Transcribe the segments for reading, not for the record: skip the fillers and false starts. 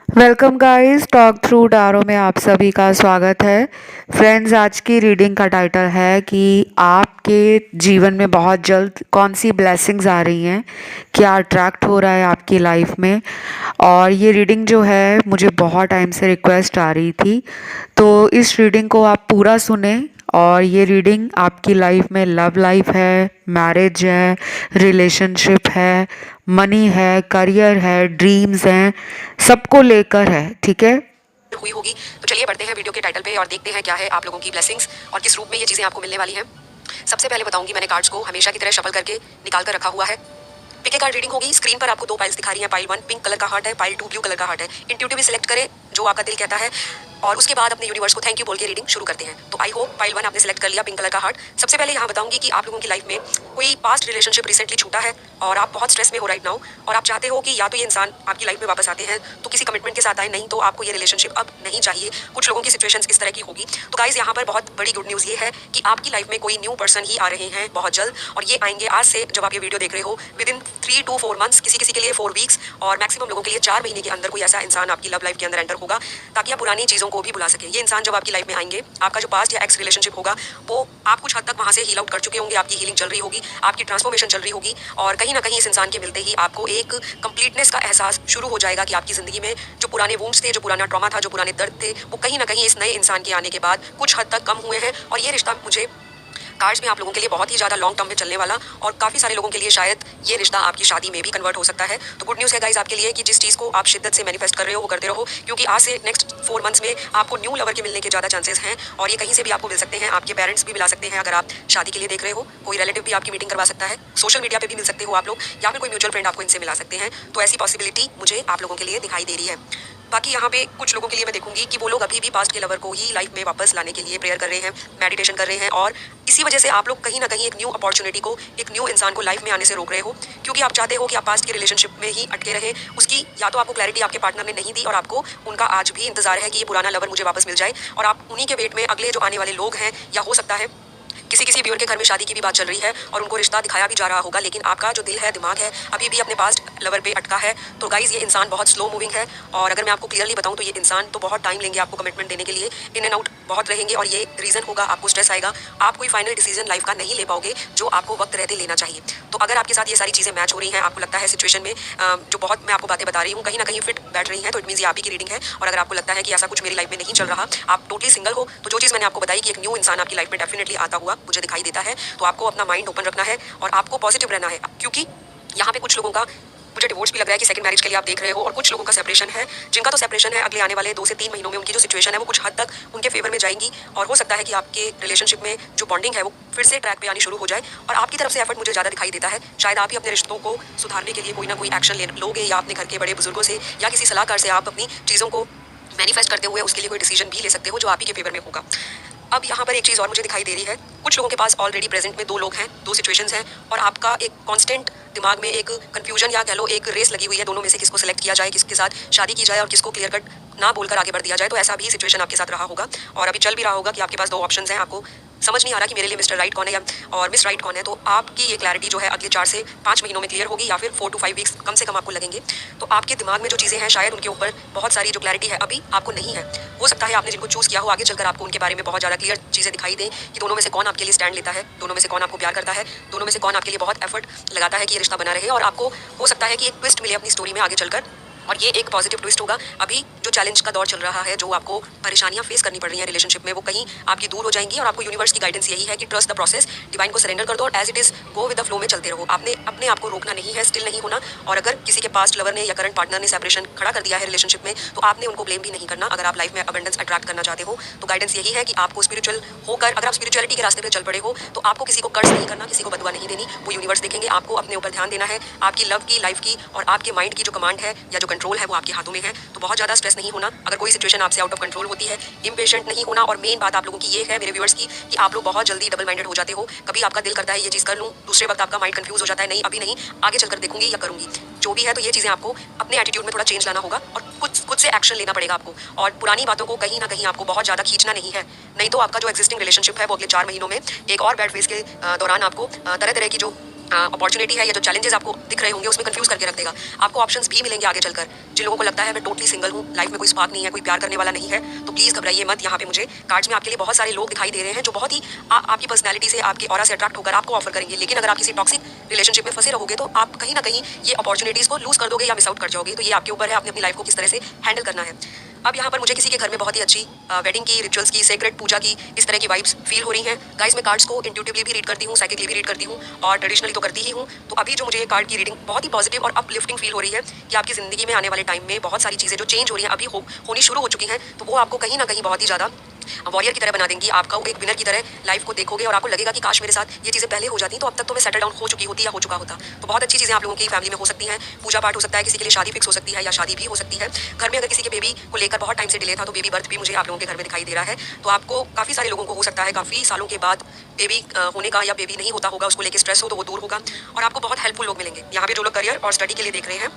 Welcome guys, talk through tarot में आप सभी का स्वागत है। फ्रेंड्स, आज की रीडिंग का टाइटल है कि आपके जीवन में बहुत जल्द कौन सी ब्लेसिंग्स आ रही हैं, क्या अट्रैक्ट हो रहा है आपकी लाइफ में। और ये रीडिंग जो है मुझे बहुत टाइम से रिक्वेस्ट आ रही थी, तो इस रीडिंग को आप पूरा सुने। और ये रीडिंग आपकी लाइफ में लव लाइफ है, मैरिज है, रिलेशनशिप है, मनी है, करियर है, ड्रीम्स हैं, सबको लेकर है। ठीक है। हुई होगी। तो चलिए बढ़ते हैं वीडियो के टाइटल पे और देखते हैं क्या है आप लोगों की ब्लेसिंग्स और किस रूप में ये चीजें आपको मिलने वाली हैं। सबसे पहले बताऊंगी, मैंने कार्ड्स को हमेशा की तरह शफल करके निकाल कर रखा हुआ है। पिक ए कार्ड रीडिंग होगी। स्क्रीन पर आपको दो पाइल्स दिखा रही हैं। पाइल 1 पिंक कलर का हार्ट है, पाइल 2 ब्लू कलर का हार्ट है। इंट्यूटिवली सिलेक्ट करें जो आपका दिल कहता है और उसके बाद अपने यूनिवर्स को थैंक यू बोल के रीडिंग शुरू करते हैं। तो आई होप पाइल 1 आपने सिलेक्ट कर लिया, पिंक कलर का हार्ट। सबसे पहले यहाँ बताऊंगी कि आप लोगों की लाइफ में कोई पास्ट रिलेशनशिप रिसेंटली छूटा है और आप बहुत स्ट्रेस में हो राइट नाउ, और आप चाहते हो कि या तो ये इंसान आपकी लाइफ में वापस आते हैं तो किसी कमिटमेंट के साथ आए, नहीं तो आपको ये रिलेशनशिप अब नहीं चाहिए। कुछ लोगों की सिचुएशंस इस तरह की होगी। तो गाइज यहाँ पर बहुत बड़ी गुड न्यूज़ ये है कि आपकी लाइफ में कोई न्यू पर्सन ही आ रहे हैं बहुत जल्द, और ये आएंगे आज से जब आप ये वीडियो देख रहे हो विद इन 3 to 4 मंथ्स, किसी किसी के लिए 4 वीक्स और मैक्सिमम लोगों के लिए 4 महीने के अंदर कोई ऐसा इंसान आपकी लव लाइफ के अंदर एंटर होगा ताकि आप पुरानी चीज़ों को भी भुला सके। ये इंसान जब आपकी लाइफ में आएंगे, आपका जो पास्ट या एक्स रिलेशनशिप होगा वो आप कुछ हद तक वहाँ से हील आउट कर चुके होंगे, आपकी हीलिंग चल रही होगी, आपकी ट्रांसफॉर्मेशन चल रही होगी, और कहीं ना कहीं इस इंसान के मिलते ही आपको एक कंप्लीटनेस का एहसास शुरू हो जाएगा कि आपकी जिंदगी में जो पुराने वुंड्स थे, जो पुराना ट्रॉमा था, जो पुराने दर्द थे, वो कहीं ना कहीं इस नए इंसान के आने के बाद कुछ हद तक कम हुए हैं। और ये रिश्ता मुझे कार्ड्स में आप लोगों के लिए बहुत ही ज़्यादा लॉन्ग टर्म में चलने वाला, और काफ़ी सारे लोगों के लिए शायद ये रिश्ता आपकी शादी में भी कन्वर्ट हो सकता है। तो गुड न्यूज़ है गाइज आपके लिए कि जिस चीज़ को आप शिद्दत से मैनिफेस्ट कर रहे हो वो करते रहो, क्योंकि आज से नेक्स्ट 4 मंथ्स में आपको न्यू लवर के मिलने के ज़्यादा चांसेस हैं, और ये कहीं से भी आपको मिल सकते हैं। आपके पेरेंट्स भी मिला सकते हैं अगर आप शादी के लिए देख रहे हो, कोई रिलेटिव भी आपकी मीटिंग करवा सकता है, सोशल मीडिया पर भी मिल सकते हो आप लोग, या फिर कोई म्यूचुअल फ्रेंड आपको इनसे मिला सकते हैं। तो ऐसी पॉसिबिलिटी मुझे आप लोगों के लिए दिखाई दे रही है। बाकी यहाँ पे कुछ लोगों के लिए मैं देखूंगी कि वो लोग अभी भी पास्ट के लवर को ही लाइफ में वापस लाने के लिए प्रेयर कर रहे हैं, मेडिटेशन कर रहे हैं, और इसी वजह से आप लोग कहीं ना कहीं एक न्यू अपॉर्चुनिटी को, एक न्यू इंसान को लाइफ में आने से रोक रहे हो, क्योंकि आप चाहते हो कि आप पास्ट के रिलेशनशिप में ही अटके रहे। उसकी या तो आपको क्लैरिटी आपके पार्टनर ने नहीं दी और आपको उनका आज भी इंतजार है कि ये पुराना लवर मुझे वापस मिल जाए, और आप उन्हीं के वेट में अगले जो आने वाले लोग हैं, या हो सकता है किसी किसी व्यूअर के घर में शादी की भी बात चल रही है और उनको रिश्ता दिखाया भी जा रहा होगा, लेकिन आपका जो दिल है, दिमाग है, अभी भी अपने पास्ट लवर पे अटका है। तो गाइज ये इंसान बहुत स्लो मूविंग है, और अगर मैं आपको क्लियरली बताऊं तो ये इंसान तो बहुत टाइम लेंगे आपको कमिटमेंट देने के लिए, इन एंड आउट बहुत रहेंगे, और ये रीजन होगा आपको स्ट्रेस आएगा, आप कोई फाइनल डिसीजन लाइफ का नहीं ले पाओगे जो आपको वक्त रहते लेना चाहिए। तो अगर आपके साथ ये सारी चीज़ें मैच हो रही हैं, आपको लगता है सिचुएशन में जो बहुत मैं आपको बातें बता रही हूँ कहीं ना कहीं फिट बैठ रही हैं, तो इट मीन्स ये आप ही की रीडिंग है। और अगर आपको लगता है कि ऐसा कुछ मेरी लाइफ में नहीं चल रहा, आप टोटली सिंगल हो, तो जो चीज़ मैंने आपको बताई कि एक न्यू इंसान आपकी लाइफ में डेफिनेटली आता हुआ मुझे दिखाई देता है, तो आपको अपना माइंड ओपन रखना है और आपको पॉजिटिव रहना है, क्योंकि यहाँ पे कुछ लोगों का मुझे डिवोर्स भी लग रहा है कि सेकंड मैरिज के लिए आप देख रहे हो, और कुछ लोगों का सेपरेशन है, जिनका तो सेपरेशन है अगले आने वाले 2 से 3 महीनों में उनकी जो सिचुएशन है वो कुछ हद तक उनके फेवर में जाएंगी, और हो सकता है कि आपके रिलेशनशिप में जो बॉन्डिंग है वो फिर से ट्रैक पे आनी शुरू हो जाए, और आपकी तरफ से एफर्ट मुझे ज़्यादा दिखाई देता है। शायद आप ही अपने रिश्तों को सुधारने के लिए कोई ना कोई एक्शन ले लोगे, या अपने घर के बड़े बुजुर्गों से या किसी सलाहकार से आप अपनी चीज़ों को मैनिफेस्ट करते हुए उसके लिए कोई डिसीजन भी ले सकते हो जो आप ही के फेवर में होगा। अब यहाँ पर एक चीज़ और मुझे दिखाई दे रही है, कुछ लोगों के पास ऑलरेडी प्रेजेंट में 2 लोग हैं, 2 सिचुएशंस हैं, और आपका एक कांस्टेंट दिमाग में एक कंफ्यूजन या कह लो एक रेस लगी हुई है, दोनों में से किसको सेलेक्ट किया जाए, किसके साथ शादी की जाए और किसको क्लियर कट ना बोलकर आगे बढ़ दिया जाए। तो ऐसा भी सिचुएशन आपके साथ रहा होगा, और अभी चल भी रहा होगा कि आपके पास 2 ऑप्शंस हैं, आपको समझ नहीं आ रहा कि मेरे लिए मिस्टर राइट कौन है या और मिस राइट कौन है। तो आपकी ये क्लैरिटी जो है अगले 4 से 5 महीनों में क्लियर होगी, या फिर 4 to 5 वीक्स कम से कम आपको लगेंगे। तो आपके दिमाग में जो चीज़ें हैं शायद उनके ऊपर बहुत सारी जो क्लैरिटी है अभी आपको नहीं है। हो सकता है आपने जिनको चूज़ किया हो आगे चलकर आपको उनके बारे में बहुत ज़्यादा क्लियर चीज़ें दिखाई दें कि दोनों में से कौन आपके लिए स्टैंड लेता है, दोनों में से कौन आपको प्यार करता है, दोनों में से कौन आपके लिए बहुत एफर्ट लगाता है कि ये रिश्ता बना रहे, और आपको हो सकता है कि एक ट्विस्ट मिले अपनी स्टोरी में आगे चलकर, और ये एक पॉजिटिव ट्विस्ट होगा। अभी जो चैलेंज का दौर चल रहा है, जो आपको परेशानियां फेस करनी पड़ रही हैं रिलेशनशिप में, वो कहीं आपकी दूर हो जाएंगी, और आपको यूनिवर्स की गाइडेंस यही है कि ट्रस्ट द प्रोसेस, डिवाइन को सरेंडर कर दो और as it is go with the flow में चलते रहो। आपने अपने आप को रोकना नहीं है, स्टिल नहीं होना, और अगर किसी के पास्ट लवर ने या करंट पार्टनर ने सेपरेशन खड़ा कर दिया है रिलेशनशिप में, तो आपने उनको ब्लेम भी नहीं करना। अगर आप लाइफ में अबंडेंस अट्रैक्ट करना चाहते हो तो गाइडेंस यही है कि आपको स्पिरिचुअल होकर, अगर आप स्पिरिचुअलिटी के रास्ते पर चल पड़े हो, तो आपको किसी को कर्ज नहीं करना, किसी को बदुआ नहीं देनी, वो यूनिवर्स देखेंगे। आपको अपने ऊपर ध्यान देना है, आपकी लव की, लाइफ की और आपके माइंड की जो कमांड है या जो कंट्रोल है वो आपके हाथों में है। तो बहुत ज़्यादा स्ट्रेस नहीं होना अगर कोई सिचुएशन आपसे आउट ऑफ कंट्रोल होती है, इम्पेशेंट नहीं होना, और मेन बात आप लोगों की ये है मेरे व्यूअर्स की कि आप लोग बहुत जल्दी डबल माइंडेड हो जाते हो। कभी आपका दिल करता है ये चीज़ कर लूँ, दूसरे वक्त आपका माइंड कंफ्यूज हो जाता है, नहीं अभी नहीं, आगे चलकर देखूंगी या करूंगी। जो भी है, तो ये चीज़ें आपको अपने एटीट्यूड में थोड़ा चेंज लाना होगा, और कुछ खुद से एक्शन लेना पड़ेगा आपको, और पुरानी बातों को कहीं ना कहीं आपको बहुत ज़्यादा खींचना नहीं है, नहीं तो आपका जो एक्जिस्टिंग रिलेशनशिप है वो अगले 4 महीनों में एक और बैड फेज के दौरान आपको तरह तरह की जो अपॉर्चुनिटी है या जो चैलेंजेस आपको दिख रहे होंगे उसमें कंफ्यूज करके रख देगा। आपको ऑप्शंस भी मिलेंगे आगे चलकर। जिन लोगों को लगता है मैं टोटली सिंगल हूँ, लाइफ में कोई स्पार्क नहीं है, कोई प्यार करने वाला नहीं है, तो प्लीज़ घबराइए मत। यहाँ पे मुझे कार्ड्स में आपके लिए बहुत सारे लोग दिखाई दे रहे हैं जो बहुत ही आपकी पर्सनैलिटी से, आपकी ऑरा से अट्रैक्ट होकर आपको ऑफर करेंगे। लेकिन अगर आप किसी टॉक्सिक रिलेशनशिप में फंसे रहोगे तो आप कहीं ना कहीं ये अपॉर्चुनिटीज़ को लूज कर दोगे या मिस आउट कर जाओगे। तो ये आपके ऊपर है, आपने अपनी लाइफ को किस तरह से हैंडल करना है। अब यहाँ पर मुझे किसी के घर में बहुत ही अच्छी वेडिंग की, रिचुअल्स की, सेक्रेट पूजा की, इस तरह की वाइब्स फील हो रही हैं। गाइस मैं कार्ड्स को इंट्यूटिवली भी रीड करती हूँ, साइकिकली भी रीड करती हूँ और ट्रेडिशनली तो करती ही हूँ। तो अभी जो मुझे ये कार्ड की रीडिंग बहुत ही पॉजिटिव और अपलिफ्टिंग फील हो रही है कि आपकी ज़िंदगी में आने वाले टाइम में बहुत सारी चीज़ें जो चेंज हो रही हैं, अभी होनी शुरू हो चुकी हैं, तो वो आपको कहीं ना कहीं बहुत ही ज़्यादा वॉरियर की तरह बना देंगी। आपका एक विनर की तरह लाइफ को देखोगे और आपको लगेगा कि काश मेरे साथ ये चीज़ें पहले हो जाती तो अब तक तो मैं सेटल डाउन हो चुकी होती या हो चुका होता। तो बहुत अच्छी चीज़ें आप लोगों की फैमिली में हो सकती हैं। पूजा पाठ हो सकता है, किसी के लिए शादी फिक्स हो सकती है या शादी भी हो सकती है। घर में अगर किसी के बेबी को लेकर बहुत टाइम से डिले था तो बेबी बर्थ भी मुझे आप लोगों के घर में दिखाई दे रहा है। तो आपको काफ़ी सारे लोगों को हो सकता है काफ़ी सालों के बाद बेबी होने का या बेबी नहीं होता होगा, उसको लेकर स्ट्रेस हो तो वो दूर होगा और आपको बहुत हेल्पफुल लोग मिलेंगे। यहाँ पे जो लोग करियर और स्टडी के लिए देख रहे हैं,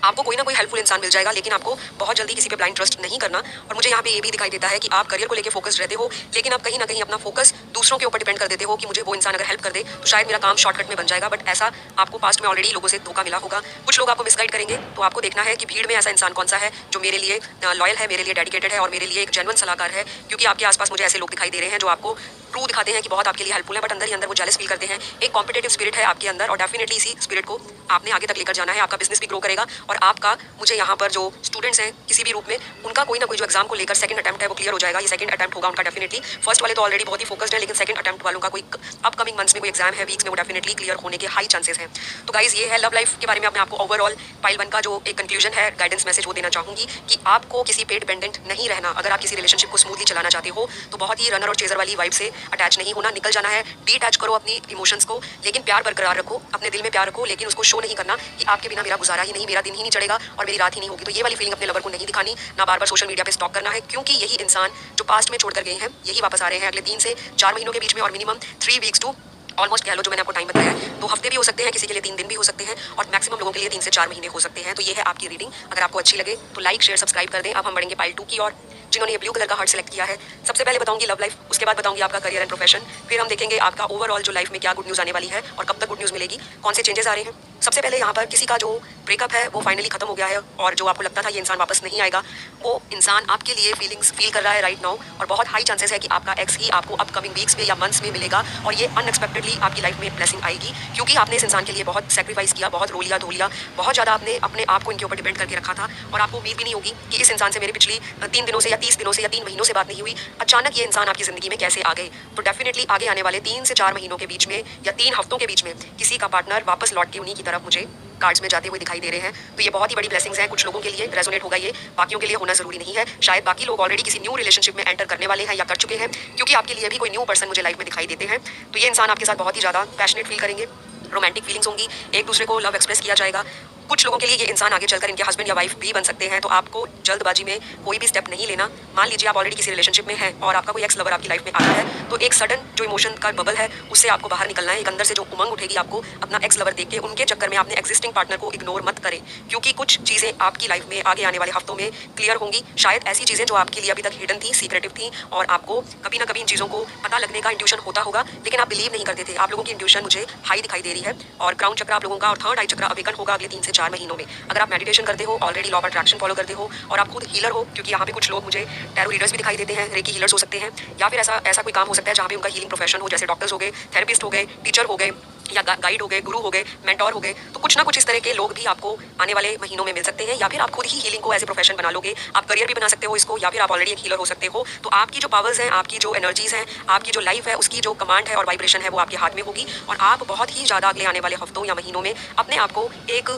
आपको कोई ना कोई हेल्पफुल इंसान मिल जाएगा, लेकिन आपको बहुत जल्दी किसी पे ब्लाइंड ट्रस्ट नहीं करना। और मुझे यहाँ पे ये भी दिखाई देता है कि आप करियर को लेकर फोकस्ड रहते हो, लेकिन आप कहीं ना कहीं अपना फोकस दूसरों के ऊपर डिपेंड कर देते हो कि मुझे वो इंसान अगर हेल्प कर दे तो शायद मेरा काम शॉर्टकट में बन जाएगा। बट ऐसा आपको पास्ट में ऑलरेडी लोगों से धोखा मिला होगा। कुछ लोग आपको मिसगाइड करेंगे, तो आपको देखना है कि भीड़ में ऐसा इंसान कौन सा है जो मेरे लिए लॉयल है, मेरे लिए डेडिकेटेड है और मेरे लिए एक जेन्युइन सलाहकार है। क्योंकि आपके आसपास मुझे ऐसे लोग दिखाई दे रहे हैं जो आपको ट्रू दिखाते हैं कि बहुत आपके लिए हेल्पफुल है, बट अंदर ही अंदर वो जेलस फील करते हैं। एक कॉम्पिटेटिव स्पिरिट है आपके अंदर और डेफिनेटली इसी स्पिरिट को आपने आगे तक लेकर जाना है। आपका बिजनेस भी ग्रो करेगा और आपका, मुझे यहाँ पर जो स्टूडेंट्स हैं किसी भी रूप में, उनका कोई ना कोई जो एग्जाम को लेकर सेकंड अटेम्प्ट है वो क्लियर हो जाएगा। ये सेकंड अटेम्प्ट होगा उनका डेफिनेटली। फर्स्ट वाले तो ऑलरेडी बहुत ही फोकस्ड है, लेकिन सेकंड अटेम्प्ट वालों का कोई अपकमिंग मंथ्स में कोई एग्जाम है, वीक्स में, वो डेफिनेटली क्लियर होने के हाई चांसेस हैं। तो गाइज ये है लव लाइफ के बारे में आपको ओवरऑल पाइल 1 का जो एक कंक्लूजन है, गाइडेंस मैसेज वो देना चाहूंगी कि आपको किसी पे डिपेंडेंट नहीं रहना। अगर आप किसी रिलेशनशिप को स्मूथली चलाना चाहते हो तो बहुत ही रनर और चेजर वाली वाइब से अटैच नहीं होना, निकल जाना है। डीअटैच करो अपनी इमोशंस को, लेकिन प्यार बरकरार रखो, अपने दिल में प्यार रखो, लेकिन उसको शो नहीं करना कि आपके बिना मेरा गुजारा ही नहीं, मेरा दिन ही नहीं चढ़ेगा और मेरी रात ही नहीं होगी। तो ये वाली फीलिंग अपने लवर को नहीं दिखानी, ना बार बार सोशल मीडिया पे स्टॉक करना है, क्योंकि यही इंसान जो पास्ट में छोड़कर गए हैं यही वापस आ रहे हैं अगले 3 से 4 महीनों के बीच में और मिनिमम 3 वीक्स टू ऑलमोस्ट कह लो जो मैंने आपको टाइम बताया है। 2 हफ्ते भी हो सकते हैं, किसी के लिए 3 दिन भी हो सकते हैं और मैक्सिमम लोगों के लिए 3 से 4 महीने हो सकते हैं। तो ये है आपकी रीडिंग। अगर आपको अच्छी लगे तो लाइक शेयर सब्सक्राइब कर दें। अब हम बढ़ेंगे पाइल 2 की और जिन्होंने ये ब्लू कलर का हार्ट सेलेक्ट किया है। सबसे पहले बताऊंगी लव लाइफ, उसके बाद बताऊंगी आपका करियर एंड प्रोफेशन, फिर हम देखेंगे आपका ओवरऑल जो लाइफ में क्या गुड न्यूज़ आने वाली है और कब तक गुड न्यूज़ मिलेगी, कौन से चेंजेस आ रहे हैं। सबसे पहले यहाँ पर किसी का जो ब्रेकअप है वो फाइनली खत्म हो गया है और जो आपको लगता था ये इंसान वापस नहीं आएगा, वो इंसान आपके लिए फीलिंग्स फील कर रहा है राइट नाउ और बहुत हाई चांसेस है कि आपका एक्स ही आपको अपकमिंग वीक्स में या मंथ्स में मिलेगा और ये अनएक्सपेक्टेडली आपकी लाइफ में ब्लेसिंग आएगी, क्योंकि आपने इस इंसान के लिए बहुत सेक्रीफाइस किया, बहुत रो लिया, धो लिया, बहुत ज़्यादा आपने अपने आप को इनके ऊपर डिपेंड करके रखा था और आपको उम्मीद भी नहीं होगी कि इस इंसान से मेरी पिछली 3 दिनों से या 30 दिनों से या 3 महीनों से बात नहीं हुई, अचानक ये इंसान आपकी ज़िंदगी में कैसे आ गए। तो डेफिनेटली आगे आने वाले 3 से 4 महीनों के बीच में या 3 हफ्तों के बीच में किसी का पार्टनर वापस लौट के उन्हीं की तरफ मुझे कार्ड्स में जाते हुए दिखाई दे रहे हैं। तो ये बहुत ही बड़ी ब्लेसिंग्स हैं। कुछ लोगों के लिए रेजोनेट होगा, ये बाकियों के लिए होना जरूरी नहीं है। शायद बाकी लोग ऑलरेडी किसी न्यू रिलेशनशिप में एंटर करने वाले हैं या कर चुके हैं, क्योंकि आपके लिए भी कोई न्यू पर्सन मुझे लाइफ में दिखाई देते हैं। तो ये इंसान आपके साथ बहुत ही ज़्यादा पैशनेट फील करेंगे, रोमांटिक फीलिंग्स होंगी, एक दूसरे को लव एक्सप्रेस किया जाएगा। कुछ लोगों के लिए ये इंसान आगे चलकर इनके हस्बैंड या वाइफ भी बन सकते हैं। तो आपको जल्दबाजी में कोई भी स्टेप नहीं लेना। मान लीजिए आप ऑलरेडी किसी रिलेशनशिप में हैं और आपका कोई एक्स लवर आपकी लाइफ में आता है, तो एक सडन जो इमोशन का बबल है उससे आपको बाहर निकलना है। एक अंदर से जो उमंग उठेगी आपको अपना एक्स लवर देख के, उनके चक्कर में आपने एग्जिस्टिंग पार्टनर को इग्नोर मत करें, क्योंकि कुछ चीज़ें आपकी लाइफ में आगे आने वाले हफ्तों में क्लियर होंगी। शायद ऐसी चीज़ें जो आपके लिए अभी तक हिडन थी, सीक्रेटिव थी और आपको कभी ना कभी इन चीज़ों को पता लगने का इंट्यूशन होता होगा, लेकिन आप बिलीव नहीं करते थे। आप लोगों की इंट्यूशन मुझे हाई दिखाई दे रही है और क्राउन चक्र आप लोगों का और थर्ड आई चक्र अवेकन होगा अगले 3 से 4 महीनों में। अगर आप मेडिटेशन करते हो, already law of attraction follow करते हो और आप खुद हीलर हो, क्योंकि यहाँ पे कुछ लोग मुझे टैरो रीडर्स भी दिखाई देते हैं, रेकी हीलर्स हो सकते हैं, या फिर ऐसा कोई काम हो सकता है जहाँ पे उनका हीलिंग प्रोफेशन हो, जैसे डॉक्टर्स हो गए, थेरेपिस्ट हो गए, टीचर हो गए या गाइड हो गए, गुरु हो गए, मेंटोर हो गए। तो कुछ ना कुछ इस तरह के लोग भी आपको आने वाले महीनों में मिल सकते हैं, या फिर आप खुद ही हीलिंग को एज ए प्रोफेशन बना लोगे। आप करियर भी बना सकते हो इसको, या फिर आप ऑलरेडी एक हीलर हो सकते हो। तो आपकी जो पावर्स हैं, आपकी जो एनर्जीज हैं, आपकी जो लाइफ है, उसकी जो कमांड है और वाइब्रेशन है वो आपके हाथ में होगी और आप बहुत ही ज़्यादा अगले आने वाले हफ्तों या महीनों में अपने आप को एक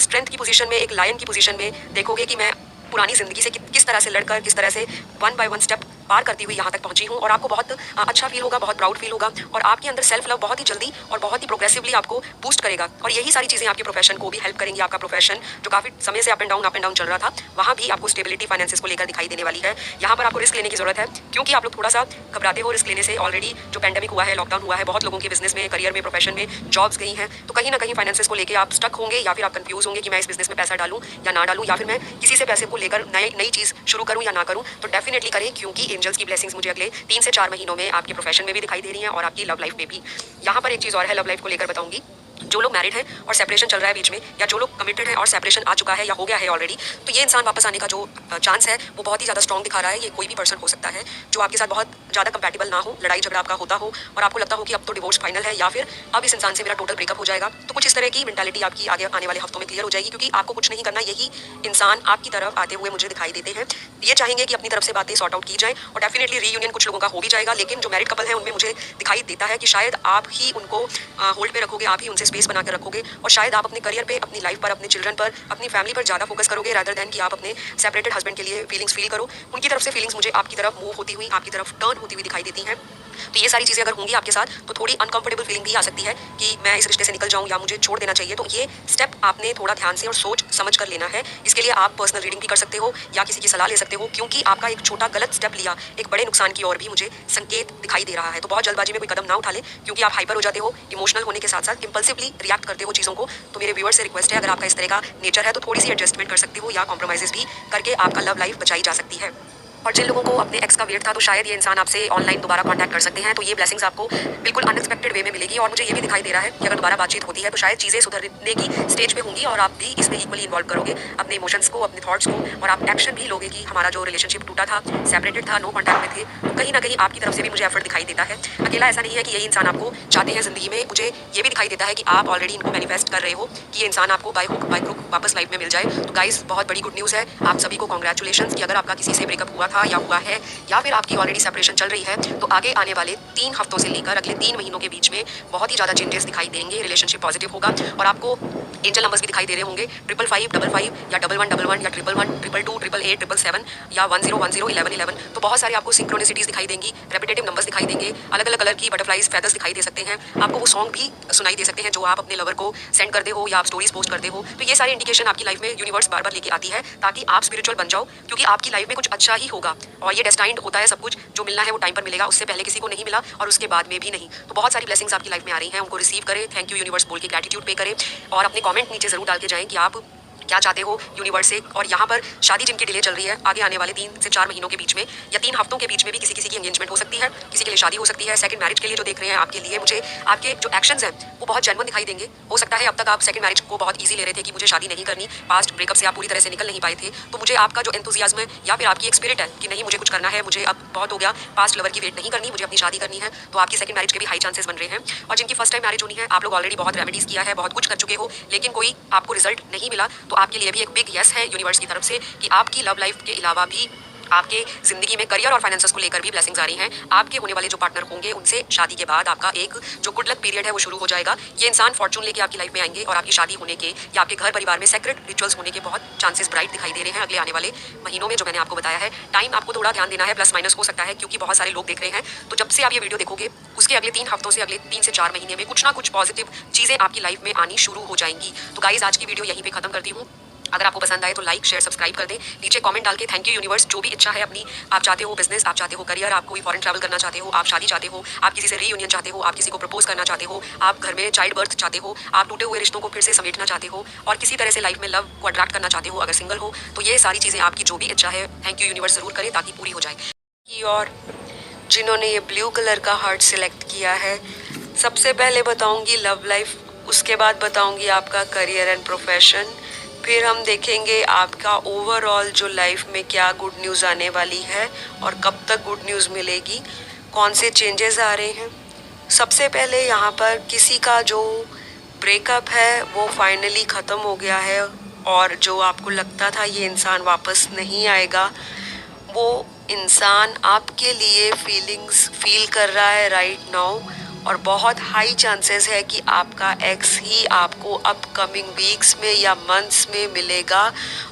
स्ट्रेंथ की पोजीशन में, एक लायन की पोजीशन में देखोगे कि मैं पुरानी ज़िंदगी से किस तरह से लड़कर, किस तरह से 1 बाय 1 स्टेप पार करती हुई यहाँ तक पहुँची हूँ। और आपको बहुत अच्छा फील होगा, बहुत प्राउड फील होगा और आपके अंदर सेल्फ लव बहुत ही जल्दी और बहुत ही प्रोग्रेसिवली आपको बूस्ट करेगा। और यही सारी चीज़ें आपके प्रोफेशन को भी हेल्प करेंगी। आपका प्रोफेशन जो काफ़ी समय से अप एंड डाउन चल रहा था, वहाँ भी आपको स्टेबिलिटी फाइनेंसेस को लेकर दिखाई देने वाली है। यहाँ पर आपको रिस्क लेने की जरूरत है, क्योंकि आप लोग थोड़ा सा घबराते हो रिस्क लेने से। ऑलरेडी जो पैंडेमिक हुआ है, लॉकडाउन हुआ है, बहुत लोगों के बिजनेस में, करियर में, प्रोफेशन में जॉब्स गई हैं, तो कहीं ना कहीं फाइनेंसेस को लेकर आप स्टक होंगे या फिर आप कंफ्यूज होंगे कि मैं इस बिजनेस में पैसा डालूं या ना डालूं, या फिर मैं किसी से पैसे को लेकर नई चीज़ शुरू करूं या ना करूं। तो डेफिनेटली करें, क्योंकि एंजल्स की ब्लेसिंग्स मुझे अगले 3 से 4 महीनों में आपके प्रोफेशन में भी दिखाई दे रही हैं और आपकी लव लाइफ में भी। यहाँ पर एक चीज़ और है लव लाइफ को लेकर बताऊंगी। जो लोग मैरिड हैं और सेपरेशन चल रहा है बीच में, या जो लोग कमिटेड हैं और सेपरेशन आ चुका है या हो गया है ऑलरेडी, तो ये इंसान वापस आने का जो चांस है वो बहुत ही ज़्यादा स्ट्रॉन्ग दिखा रहा है। ये कोई भी पर्सन हो सकता है जो आपके साथ बहुत ज़्यादा कंपैटिबल ना हो, लड़ाई झगड़ा आपका होता हो और आपको लगता हो कि अब तो डिवोर्स फाइनल है या फिर अब इस इंसान से मेरा टोटल ब्रेकअप हो जाएगा। तो कुछ इस तरह की मेंटालिटी आपकी आगे आने वाले हफ्तों में क्लियर हो जाएगी, क्योंकि आपको कुछ नहीं करना, यही इंसान आपकी तरफ आते हुए मुझे दिखाई देते हैं। ये चाहेंगे कि अपनी तरफ से बातें सॉर्ट आउट की जाए और डेफिनेटली रीयूनियन कुछ लोगों का हो भी जाएगा, लेकिन जो मैरिड कपल है उनमें मुझे दिखाई देता है कि शायद आप ही उनको होल्ड पे रखोगे, आप ही उनसे स्पेस बना कर रखोगे और शायद आप अपने करियर पे, अपनी लाइफ पर, अपने चिल्ड्रन पर, अपनी फैमिली पर ज़्यादा फोकस करोगे रादर देन कि आप अपने सेपरेटेड हस्बैंड के लिए फीलिंग्स फील करो। उनकी तरफ से फीलिंग्स मुझे आपकी तरफ मूव होती हुई, आपकी तरफ टर्न होती हुई दिखाई देती हैं। तो ये सारी चीज़ें अगर होंगी आपके साथ तो थोड़ी अनकंफर्टेबल फीलिंग भी आ सकती है कि मैं इस रिश्ते से निकल जाऊं या मुझे छोड़ देना चाहिए। तो ये स्टेप आपने थोड़ा ध्यान से और सोच समझ कर लेना है। इसके लिए आप पर्सनल रीडिंग भी कर सकते हो या किसी की सलाह ले सकते हो, क्योंकि आपका एक छोटा गलत स्टेप लिया एक बड़े नुकसान की ओर भी मुझे संकेत दिखाई दे रहा है। तो बहुत जल्दबाजी में कोई कदम ना उठा ले, क्योंकि आप हाइपर हो जाते हो, इमोशनल होने के साथ साथ इंपल्सिवली रिएक्ट करते हो चीज़ों को। तो मेरे व्यूअर से रिक्वेस्ट है, अगर आपका इस तरह का नेचर है तो थोड़ी सी एडजस्टमेंट कर सकते हो या कॉम्प्रोमाइज़ भी करके आपका लव लाइफ बचाई जा सकती है। और जिन लोगों को अपने एक्स का वेट था तो शायद ये इंसान आपसे ऑनलाइन दोबारा कांटेक्ट कर सकते हैं, तो ये ब्लेसिंग्स आपको बिल्कुल अनएक्सपेक्टेड वे में मिलेगी। और मुझे ये भी दिखाई दे रहा है कि अगर दोबारा बातचीत होती है तो शायद चीज़ें सुधरने की स्टेज पे होंगी और आप भी इसमें इक्वली इन्वॉल्व करोगे अपने इमोशंस को, अपने थॉट्स को, और आप एक्शन भी लोगे कि हमारा जो रिलेशनशिप टूटा था, सेपरेटेड था, नो कॉन्टैक्ट में थे, तो कहीं ना कहीं आपकी तरफ से भी मुझे एफर्ट दिखाई देता है। अकेला ऐसा नहीं है कि यही इंसान आपको चाहते हैं ज़िंदगी में, मुझे ये भी दिखाई देता है कि आप ऑलरेडी इनको मैनिफेस्ट कर रहे हो कि ये इंसान आपको बाय हुक बाय क्रुक वापस लाइफ में मिल जाए। तो गाइस, बहुत बड़ी गुड न्यूज़ है आप सभी को, कॉन्ग्रेचुलेशन कि अगर आपका किसी से ब्रेकअप हुआ था या हुआ है या फिर आपकी ऑलरेडी सेपरेशन चल रही है, तो आगे आने वाले 3 हफ्तों से लेकर अगले 3 महीनों के बीच में बहुत ही ज़्यादा चेंजेस दिखाई देंगे। रिलेशनशिप पॉजिटिव होगा और आपको एंजल नंबर्स भी दिखाई दे रहे होंगे 55555 या 1111 या 111 222 888 777 या 1010 1111। तो बहुत सारे आपको सिंक्रोनिसिटीज दिखाई देंगी, रेपिटेटिव नंबर्स दिखाई देंगे, अलग अलग कलर की बटरफ्लाइज फेदर्स दिखाई दे सकते हैं, आपको वो सॉन्ग भी सुनाई दे सकते हैं जो आप अपने लवर को सेंड करते हो या आप स्टोरीज पोस्ट करते हो। तो ये सारी इंडिकेशन आपकी लाइफ में यूनिवर्स बार बार लेके आती है ताकि आप स्पिरिचुअल बन जाओ, क्योंकि आपकी लाइफ में कुछ अच्छा ही होगा और ये डेस्टाइंड होता है। सब कुछ जो मिलना है वो टाइम पर मिलेगा, उससे पहले किसी को नहीं मिला और उसके बाद में भी नहीं। तो बहुत सारी ब्लेसिंग्स आपकी लाइफ में आ रही हैं, उनको रिसीव करें, थैंक यू यूनिवर्स बोल के ग्रेटिट्यूड पे करें और अपने कमेंट नीचे जरूर डाल के जाएं कि आप क्या चाहते हो यूनिवर्स से। और यहाँ पर शादी जिनकी डिले चल रही है, आगे आने वाले 3 से 4 महीनों के बीच में या 3 हफ्तों के बीच में भी किसी किसी की एंगेजमेंट हो सकती है, किसी के लिए शादी हो सकती है। सेकंड मैरिज के लिए जो देख रहे हैं आपके लिए, मुझे आपके जो एक्शंस हैं वो बहुत जेन्युइन दिखाई देंगे। हो सकता है अब तक आप सेकंड मैरिज को बहुत ईजी ले रहे थे कि मुझे शादी नहीं करनी, पास्ट ब्रेकअप से आप पूरी तरह से निकल नहीं पाए थे, तो मुझे आपका जो एंथुजियाज्म है या फिर आपकी एक स्पिरिट है कि नहीं मुझे कुछ करना है, मुझे अब बहुत हो गया, पास्ट लवर की वेट नहीं करनी, मुझे अपनी शादी करनी है, तो आपकी सेकंड मैरिज के भी हाई चांसेस बन रहे हैं। और जिनकी फर्स्ट टाइम मैरिज होनी है, आप लोग ऑलरेडी बहुत रेमेडीज किया है, बहुत कुछ कर चुके हो, लेकिन कोई आपको रिजल्ट नहीं मिला, तो आपके लिए भी एक बिग यस है यूनिवर्स की तरफ से कि आपकी लव लाइफ के अलावा भी आपके जिंदगी में करियर और फाइनेंसेस को लेकर भी ब्लेसिंग्स आ रही हैं। आपके होने वाले जो पार्टनर होंगे उनसे शादी के बाद आपका एक जो गुड लक पीरियड है वो शुरू हो जाएगा। ये इंसान फॉर्चून लेके आपकी लाइफ में आएंगे और आपकी शादी होने के या आपके घर परिवार में सेक्रेट रिचुअल्स होने के बहुत चांसेस ब्राइट दिखाई दे रहे हैं अगले आने वाले महीनों में, जो मैंने आपको बताया है। टाइम आपको थोड़ा ध्यान देना है, प्लस माइनस हो सकता है क्योंकि बहुत सारे लोग देख रहे हैं। तो जब से आप ये वीडियो देखोगे उसके अगले 3 हफ्तों से अगले 3 से 4 महीने में कुछ ना कुछ पॉजिटिव चीज़ें आपकी लाइफ में आनी शुरू हो जाएंगी। तो गाइज, आज की वीडियो यहीं पे खत्म करती हूँ। अगर आपको पसंद आए तो लाइक शेयर सब्सक्राइब कर दें, नीचे कमेंट डाल के थैंक यू यूनिवर्स। जो भी इच्छा है अपनी, आप चाहते हो बिजनेस, आप चाहते हो करियर, आप कोई फॉरेन ट्रैवल करना चाहते हो, आप शादी चाहते हो, आप किसी से रीयूनियन चाहते हो, आप किसी को प्रपोज करना चाहते हो, आप घर में चाइल्ड बर्थ चाहते हो, आप टूटे हुए रिश्तों को फिर से समेटना चाहते हो और किसी तरह से लाइफ में लव को अट्रैक्ट करना चाहते हो, अगर सिंगल हो, तो ये सारी चीज़ें आपकी जो भी इच्छा है थैंक यू यूनिवर्स ज़रूर करें ताकि पूरी हो जाए। और जिन्होंने ये ब्लू कलर का हार्ट सिलेक्ट किया है, सबसे पहले बताऊँगी लव लाइफ, उसके बाद बताऊँगी आपका करियर एंड प्रोफेशन, फिर हम देखेंगे आपका ओवरऑल जो लाइफ में क्या गुड न्यूज़ आने वाली है और कब तक गुड न्यूज़ मिलेगी, कौन से चेंजेस आ रहे हैं। सबसे पहले यहाँ पर किसी का जो ब्रेकअप है वो फाइनली ख़त्म हो गया है और जो आपको लगता था ये इंसान वापस नहीं आएगा, वो इंसान आपके लिए फीलिंग्स फील कर रहा है राइट नाउ और बहुत हाई चांसेस है कि आपका एक्स ही आपको अपकमिंग वीक्स में या मंथ्स में मिलेगा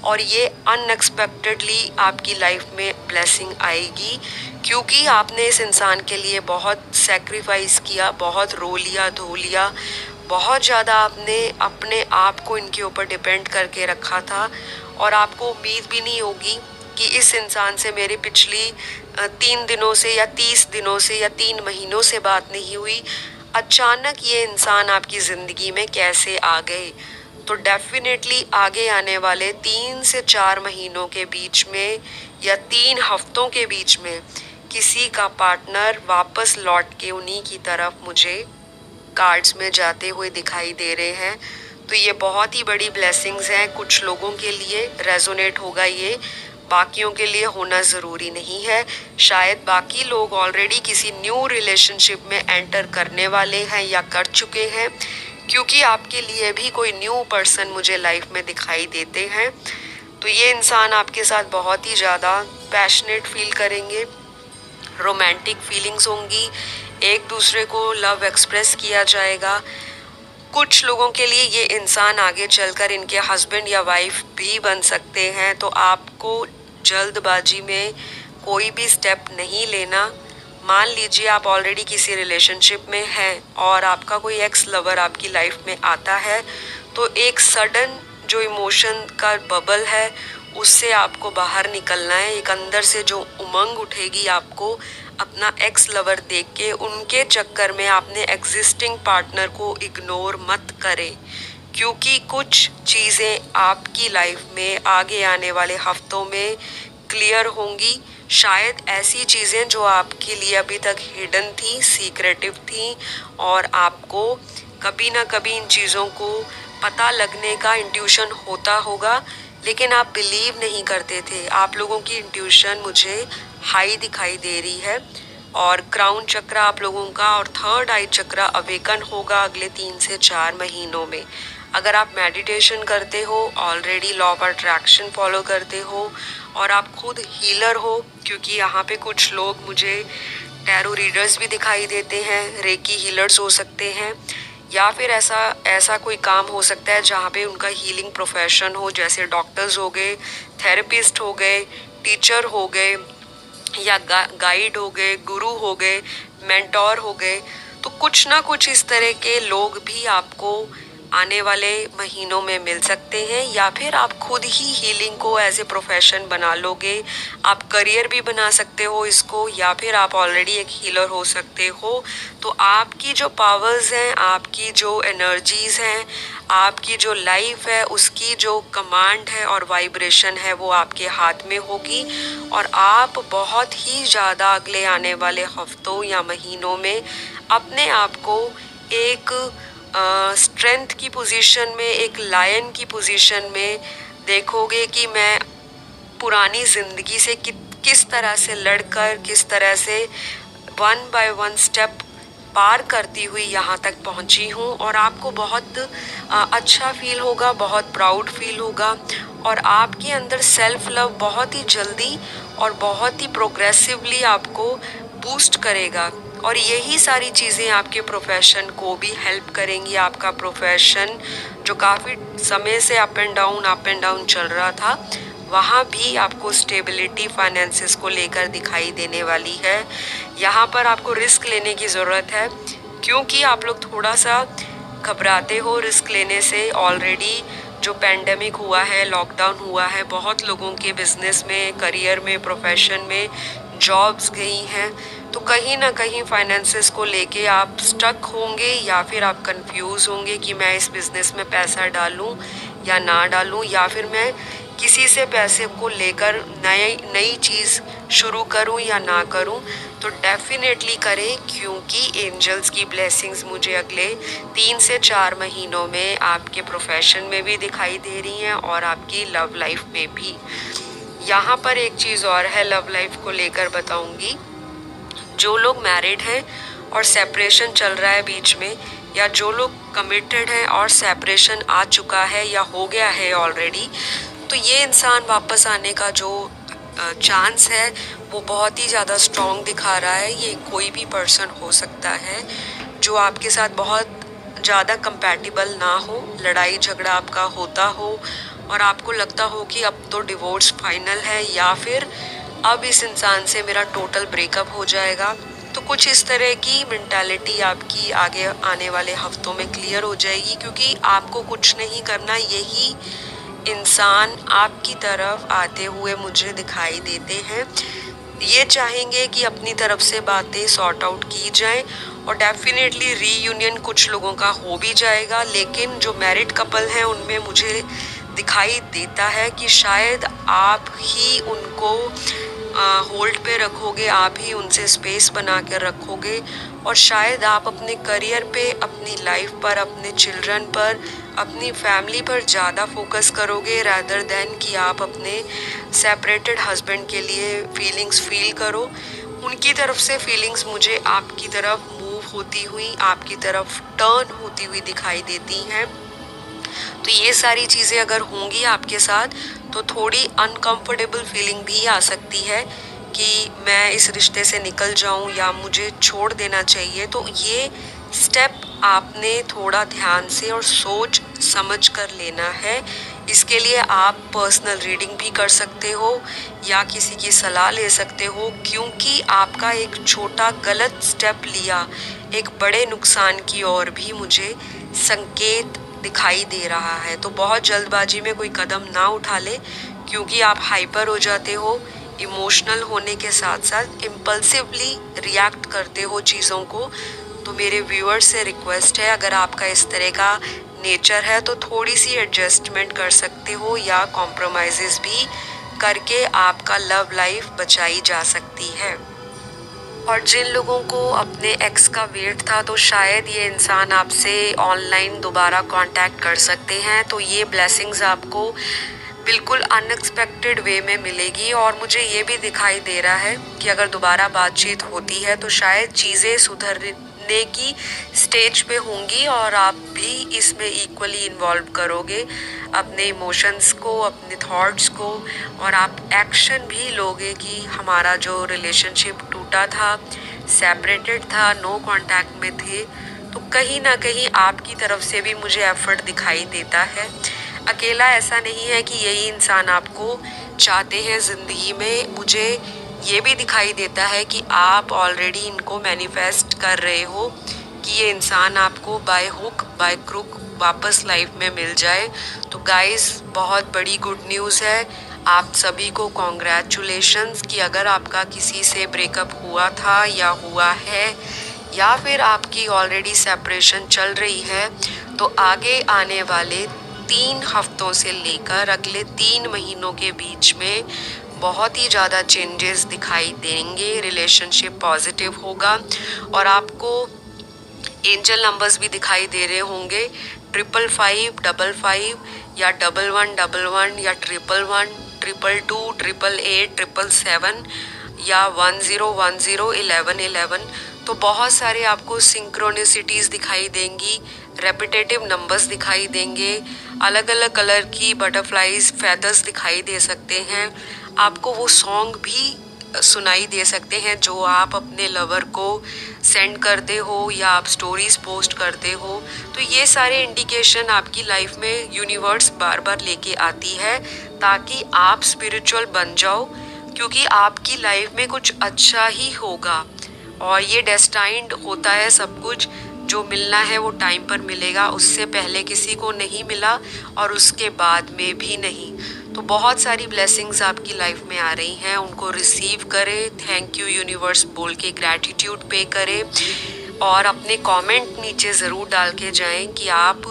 और ये अनएक्सपेक्टेडली आपकी लाइफ में ब्लेसिंग आएगी, क्योंकि आपने इस इंसान के लिए बहुत सेक्रीफाइस किया, बहुत रो लिया धो लिया, बहुत ज़्यादा आपने अपने आप को इनके ऊपर डिपेंड करके रखा था और आपको उम्मीद भी नहीं होगी कि इस इंसान से मेरी पिछली 3 दिनों से या 30 दिनों से या 3 महीनों से बात नहीं हुई, अचानक ये इंसान आपकी ज़िंदगी में कैसे आ गए। तो डेफिनेटली आगे आने वाले 3 से 4 महीनों के बीच में या 3 हफ्तों के बीच में किसी का पार्टनर वापस लौट के उन्हीं की तरफ मुझे कार्ड्स में जाते हुए दिखाई दे रहे हैं। तो ये बहुत ही बड़ी ब्लेसिंग्स हैं। कुछ लोगों के लिए रेजोनेट होगा ये, बाकियों के लिए होना ज़रूरी नहीं है। शायद बाकी लोग ऑलरेडी किसी न्यू रिलेशनशिप में एंटर करने वाले हैं या कर चुके हैं, क्योंकि आपके लिए भी कोई न्यू पर्सन मुझे लाइफ में दिखाई देते हैं। तो ये इंसान आपके साथ बहुत ही ज़्यादा पैशनेट फील करेंगे, रोमांटिक फीलिंग्स होंगी, एक दूसरे को लव एक्सप्रेस किया जाएगा। कुछ लोगों के लिए ये इंसान आगे चलकर इनके हस्बैंड या वाइफ भी बन सकते हैं। तो आपको जल्दबाजी में कोई भी स्टेप नहीं लेना। मान लीजिए आप ऑलरेडी किसी रिलेशनशिप में हैं और आपका कोई एक्स लवर आपकी लाइफ में आता है, तो एक सडन जो इमोशन का बबल है उससे आपको बाहर निकलना है। एक अंदर से जो उमंग उठेगी आपको अपना एक्स लवर देख के, उनके चक्कर में आपने एग्जिस्टिंग पार्टनर को इग्नोर मत करें, क्योंकि कुछ चीज़ें आपकी लाइफ में आगे आने वाले हफ्तों में क्लियर होंगी। शायद ऐसी चीज़ें जो आपके लिए अभी तक हिडन थी, सीक्रेटिव थी, और आपको कभी ना कभी इन चीज़ों को पता लगने का इंट्यूशन होता होगा, लेकिन आप बिलीव नहीं करते थे। आप लोगों की इंट्यूशन मुझे हाई दिखाई दे रही है, और क्राउन चक्र आप लोगों का और थर्ड आई चक्र अवेकन होगा अगले 3 से 4 महीनों में। अगर आप मेडिटेशन करते हो, already law of attraction follow करते हो, और आप खुद हीलर हो, क्योंकि यहाँ पे कुछ लोग मुझे टैरो रीडर्स भी दिखाई देते हैं, रेकी हीलर्स हो सकते हैं, या फिर ऐसा कोई काम हो सकता है जहाँ पे उनका हीलिंग प्रोफेशन हो, जैसे डॉक्टर्स हो गए, थेरेपिस्ट हो गए, टीचर हो गए, या गाइड हो गए, गुरु हो गए, मेंटोर हो गए। तो कुछ ना कुछ इस तरह के लोग भी आपको आने वाले महीनों में मिल सकते हैं, या फिर आप खुद ही हीलिंग को एज ए प्रोफेशन बना लोगे। आप करियर भी बना सकते हो इसको, या फिर आप ऑलरेडी एक हीलर हो सकते हो। तो आपकी जो पावर्स हैं, आपकी जो एनर्जीज हैं, आपकी जो लाइफ है, उसकी जो कमांड है और वाइब्रेशन है वो आपके हाथ में होगी, और आप बहुत ही ज़्यादा अगले आने वाले हफ्तों या महीनों में अपने आप को एक स्ट्रेंथ की पोजीशन में, एक लायन की पोजीशन में देखोगे कि मैं पुरानी ज़िंदगी से किस तरह से लड़कर, किस तरह से 1 बाय 1 स्टेप पार करती हुई यहाँ तक पहुँची हूँ। और आपको बहुत अच्छा फील होगा, बहुत प्राउड फील होगा, और आपके अंदर सेल्फ लव बहुत ही जल्दी और बहुत ही प्रोग्रेसिवली आपको बूस्ट करेगा। और यही सारी चीज़ें आपके प्रोफेशन को भी हेल्प करेंगी। आपका प्रोफेशन जो काफ़ी समय से अप एंड डाउन चल रहा था, वहाँ भी आपको स्टेबिलिटी फाइनेंसेस को लेकर दिखाई देने वाली है। यहाँ पर आपको रिस्क लेने की ज़रूरत है, क्योंकि आप लोग थोड़ा सा घबराते हो रिस्क लेने से। ऑलरेडी जो पैंडेमिक हुआ है, लॉकडाउन हुआ है, बहुत लोगों के बिजनेस में, करियर में, प्रोफेशन में जॉब्स गई हैं। तो कहीं ना कहीं फाइनेंसेस को लेके आप स्टक होंगे, या फिर आप कंफ्यूज होंगे कि मैं इस बिज़नेस में पैसा डालूं या ना डालूं, या फिर मैं किसी से पैसे को लेकर नई चीज़ शुरू करूं या ना करूं। तो डेफिनेटली करें, क्योंकि एंजल्स की ब्लेसिंग्स मुझे अगले 3 से 4 महीनों में आपके प्रोफेशन में भी दिखाई दे रही हैं, और आपकी लव लाइफ में भी। यहाँ पर एक चीज़ और है, लव लाइफ को लेकर बताऊँगी। जो लोग मैरिड हैं और सेपरेशन चल रहा है बीच में, या जो लोग कमिटेड हैं और सेपरेशन आ चुका है या हो गया है ऑलरेडी, तो ये इंसान वापस आने का जो चांस है वो बहुत ही ज़्यादा स्ट्रॉन्ग दिखा रहा है। ये कोई भी पर्सन हो सकता है जो आपके साथ बहुत ज़्यादा कंपैटिबल ना हो, लड़ाई झगड़ा आपका होता हो, और आपको लगता हो कि अब तो डिवोर्स फाइनल है, या फिर अब इस इंसान से मेरा टोटल ब्रेकअप हो जाएगा। तो कुछ इस तरह की मेंटालिटी आपकी आगे आने वाले हफ्तों में क्लियर हो जाएगी, क्योंकि आपको कुछ नहीं करना, यही इंसान आपकी तरफ आते हुए मुझे दिखाई देते हैं। ये चाहेंगे कि अपनी तरफ से बातें सॉर्ट आउट की जाएं, और डेफिनेटली रीयूनियन कुछ लोगों का हो भी जाएगा। लेकिन जो मैरिड कपल हैं उनमें मुझे दिखाई देता है कि शायद आप ही उनको होल्ड पे रखोगे, आप ही उनसे स्पेस बना कर रखोगे और शायद आप अपने करियर पे, अपनी लाइफ पर, अपने चिल्ड्रन पर, अपनी फैमिली पर ज़्यादा फोकस करोगे रैदर देन कि आप अपने सेपरेटेड हस्बैंड के लिए फीलिंग्स फील करो। उनकी तरफ से फीलिंग्स मुझे आपकी तरफ मूव होती हुई, आपकी तरफ टर्न होती हुई दिखाई देती हैं। तो ये सारी चीज़ें अगर होंगी आपके साथ तो थोड़ी अनकंफर्टेबल फीलिंग भी आ सकती है कि मैं इस रिश्ते से निकल जाऊं या मुझे छोड़ देना चाहिए। तो ये स्टेप आपने थोड़ा ध्यान से और सोच समझ कर लेना है। इसके लिए आप पर्सनल रीडिंग भी कर सकते हो या किसी की सलाह ले सकते हो, क्योंकि आपका एक छोटा गलत स्टेप लिया एक बड़े नुकसान की ओर भी मुझे संकेत दिखाई दे रहा है। तो बहुत जल्दबाजी में कोई कदम ना उठा ले, क्योंकि आप हाइपर हो जाते हो, इमोशनल होने के साथ साथ इम्पल्सिवली रिएक्ट करते हो चीज़ों को। तो मेरे व्यूअर्स से रिक्वेस्ट है, अगर आपका इस तरह का नेचर है तो थोड़ी सी एडजस्टमेंट कर सकते हो या कॉम्प्रोमाइज़ेस भी करके आपका लव लाइफ बचाई जा सकती है। और जिन लोगों को अपने एक्स का वेट था तो शायद ये इंसान आपसे ऑनलाइन दोबारा कांटेक्ट कर सकते हैं। तो ये ब्लेसिंग्स आपको बिल्कुल अनएक्सपेक्टेड वे में मिलेगी और मुझे ये भी दिखाई दे रहा है कि अगर दोबारा बातचीत होती है तो शायद चीज़ें सुधरने की स्टेज पे होंगी और आप भी इसमें इक्वली इन्वॉल्व करोगे अपने इमोशंस को, अपने थॉट्स को, और आप एक्शन भी लोगे कि हमारा जो रिलेशनशिप टूटा था, सेपरेटेड था, नो कांटेक्ट में थे, तो कहीं ना कहीं आपकी तरफ से भी मुझे एफर्ट दिखाई देता है। अकेला ऐसा नहीं है कि यही इंसान आपको चाहते हैं ज़िंदगी में। मुझे ये भी दिखाई देता है कि आप ऑलरेडी इनको मैनिफेस्ट कर रहे हो कि ये इंसान आपको बाय हुक बाय क्रुक वापस लाइफ में मिल जाए। तो गाइस, बहुत बड़ी गुड न्यूज़ है आप सभी को, कॉन्ग्रेचुलेशंस कि अगर आपका किसी से ब्रेकअप हुआ था या हुआ है या फिर आपकी ऑलरेडी सेपरेशन चल रही है, तो आगे आने वाले 3 हफ्तों से लेकर अगले 3 महीनों के बीच में बहुत ही ज़्यादा चेंजेस दिखाई देंगे। रिलेशनशिप पॉजिटिव होगा और आपको एंजल नंबर्स भी दिखाई दे रहे होंगे, 555, 55 या 1111 या 111, 222, 888, 777 या 1010, 1111। तो बहुत सारे आपको सिंक्रोनिसिटीज़ दिखाई देंगी, रेपिटेटिव नंबर्स दिखाई देंगे, अलग अलग कलर की बटरफ्लाइज फेदर्स दिखाई दे सकते हैं। आपको वो सॉन्ग भी सुनाई दे सकते हैं जो आप अपने लवर को सेंड करते हो या आप स्टोरीज पोस्ट करते हो। तो ये सारे इंडिकेशन आपकी लाइफ में यूनिवर्स बार बार लेके आती है ताकि आप स्पिरिचुअल बन जाओ, क्योंकि आपकी लाइफ में कुछ अच्छा ही होगा और ये डेस्टाइंड होता है सब कुछ। जो मिलना है वो टाइम पर मिलेगा, उससे पहले किसी को नहीं मिला और उसके बाद में भी नहीं। तो बहुत सारी ब्लेसिंग्स आपकी लाइफ में आ रही हैं, उनको रिसीव करें, थैंक यू यूनिवर्स बोल के ग्रैटिट्यूड पे करें और अपने कमेंट नीचे ज़रूर डाल के जाएं कि आप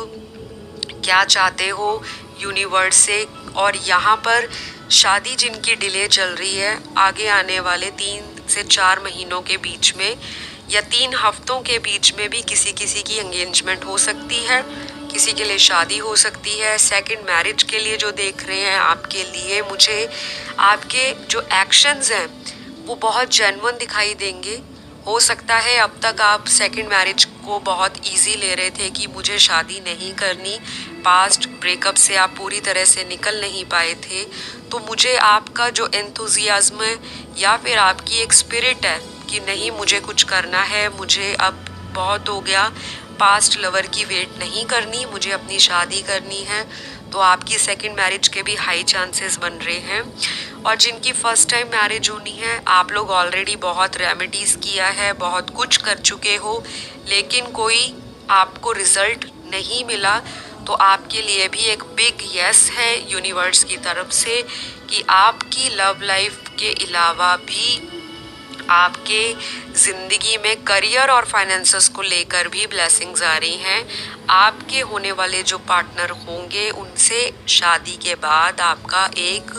क्या चाहते हो यूनिवर्स से। और यहाँ पर शादी जिनकी डिले चल रही है, आगे आने वाले 3 से 4 महीनों के बीच में या 3 हफ्तों के बीच में भी किसी किसी की एंगेजमेंट हो सकती है, किसी के लिए शादी हो सकती है। सेकंड मैरिज के लिए जो देख रहे हैं आपके लिए, मुझे आपके जो एक्शंस हैं वो बहुत जेन्युइन दिखाई देंगे। हो सकता है अब तक आप सेकंड मैरिज को बहुत इजी ले रहे थे कि मुझे शादी नहीं करनी, पास्ट ब्रेकअप से आप पूरी तरह से निकल नहीं पाए थे। तो मुझे आपका जो एंथुजियाज्म है या फिर आपकी एक स्पिरिट है कि नहीं मुझे कुछ करना है, मुझे अब बहुत हो गया, पास्ट लवर की वेट नहीं करनी, मुझे अपनी शादी करनी है, तो आपकी सेकंड मैरिज के भी हाई चांसेस बन रहे हैं। और जिनकी फर्स्ट टाइम मैरिज होनी है, आप लोग ऑलरेडी बहुत रेमेडीज़ किया है, बहुत कुछ कर चुके हो, लेकिन कोई आपको रिजल्ट नहीं मिला, तो आपके लिए भी एक बिग यस है यूनिवर्स की तरफ से कि आपकी लव लाइफ के अलावा भी आपके ज़िंदगी में करियर और फाइनेंसेस को लेकर भी ब्लेसिंग्स आ रही हैं। आपके होने वाले जो पार्टनर होंगे उनसे शादी के बाद आपका एक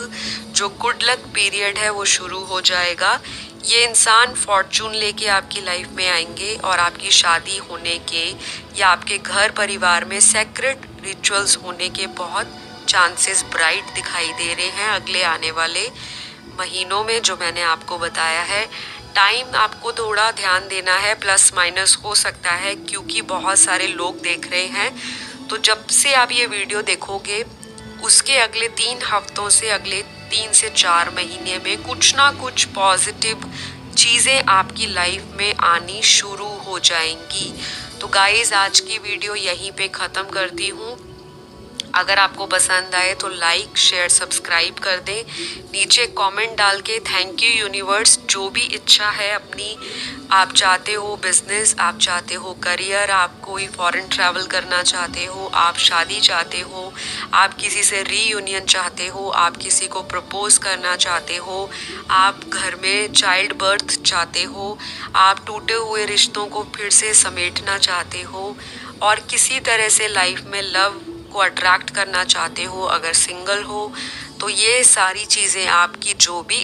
जो गुड लक पीरियड है वो शुरू हो जाएगा। ये इंसान फॉर्चून लेके आपकी लाइफ में आएंगे और आपकी शादी होने के या आपके घर परिवार में सेक्रेट रिचुअल्स होने के बहुत चांसेस ब्राइट दिखाई दे रहे हैं अगले आने वाले महीनों में, जो मैंने आपको बताया है। टाइम आपको थोड़ा ध्यान देना है, प्लस माइनस हो सकता है क्योंकि बहुत सारे लोग देख रहे हैं। तो जब से आप ये वीडियो देखोगे उसके अगले 3 हफ्तों से अगले 3 से 4 महीने में कुछ ना कुछ पॉजिटिव चीज़ें आपकी लाइफ में आनी शुरू हो जाएंगी। तो गाइस आज की वीडियो यहीं पे ख़त्म करती हूँ। अगर आपको पसंद आए तो लाइक शेयर सब्सक्राइब कर दें। नीचे कमेंट डाल के थैंक यू यूनिवर्स, जो भी इच्छा है अपनी, आप चाहते हो बिजनेस, आप चाहते हो करियर, आप कोई फॉरेन ट्रैवल करना चाहते हो, आप शादी चाहते हो, आप किसी से रीयूनियन चाहते हो, आप किसी को प्रपोज करना चाहते हो, आप घर में चाइल्ड बर्थ चाहते हो, आप टूटे हुए रिश्तों को फिर से समेटना चाहते हो और किसी तरह से लाइफ में लव को अट्रैक्ट करना चाहते हो, अगर सिंगल हो तो ये सारी चीज़ें आपकी जो भी